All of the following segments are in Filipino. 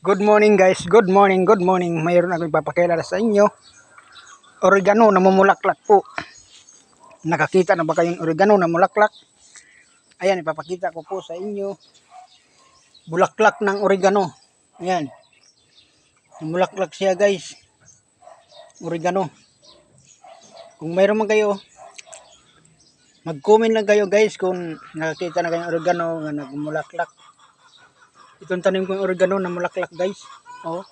Good morning guys, good morning, good morning. Mayroon akong ipapakilala sa inyo. Oregano na mamulaklak po. Nakakita na ba kayong oregano na mulaklak? Ayan, ipapakita ko po sa inyo. Bulaklak ng oregano. Ayan. Mulaklak siya guys. Oregano. Kung mayroon man kayo, mag-comment lang kayo guys kung nakakita na kayong oregano na nagmulaklak. Itong tanim kong oregano na mulaklak guys. Oh.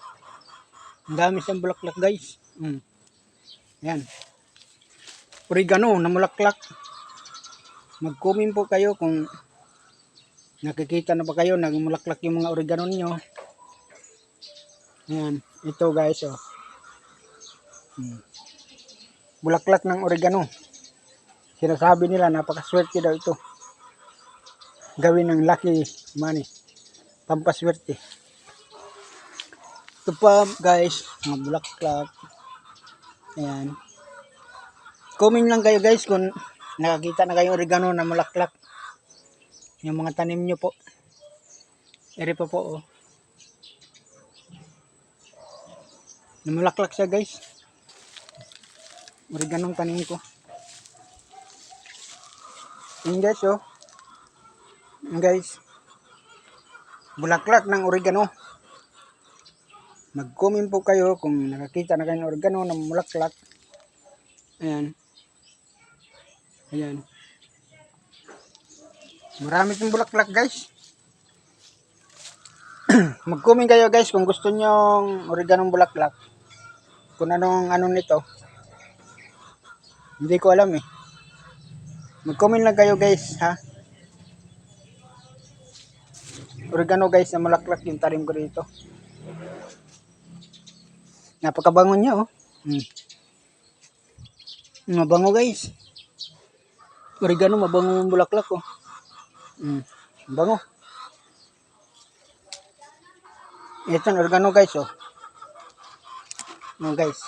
Ang dami siyang bulaklak guys. Ayan. Oregano na mulaklak. Mag-comment po kayo kung nakikita na ba kayo nagmulaklak yung mga oregano niyo. Ayan, ito guys oh. Bulaklak ng oregano. Sinasabi nila napakaswerte daw ito. Gawin ng lucky money. Pampaswerte. Ito pa guys, mga bulaklak. Ayan. Comment lang kayo guys kung nakakita na kayo oregano na mulaklak. Yung mga tanim nyo po. Eri pa po oh. Namulaklak siya guys. Oreganong tanim ko. Yan guys oh. Yan guys. Bulaklak ng oregano. Mag-comment po kayo kung nakakita na kayo ng oregano na mulaklak. Ayan. Ayan. Marami itong bulaklak guys. Mag-comment kayo guys kung gusto nyo oreganong bulaklak. Kung anong nito. Hindi ko alam eh. Mag-comment lang kayo guys ha. Oregano guys na mulaklak yung tarim ko dito. Napakabango niya oh. Mabango guys. Oregano mabango yung bulaklak oh. Bango. Ito ang oregano guys oh. No guys.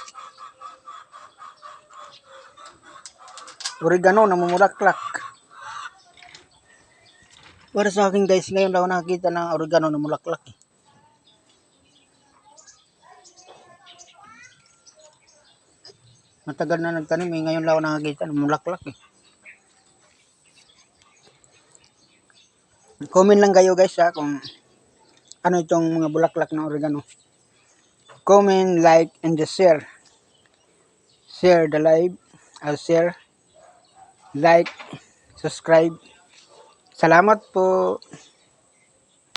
Oregano na mamulaklak. Para sa akin guys, ngayon lang ako nakakita ng oregano na mulaklak eh. Matagal na nagtanim eh, ngayon lang ako nakakita ng mulaklak eh. Comment lang kayo guys ha kung ano itong mga bulaklak ng oregano. Comment, like, and just share. Share the live. I'll share. Like, subscribe. Salamat po.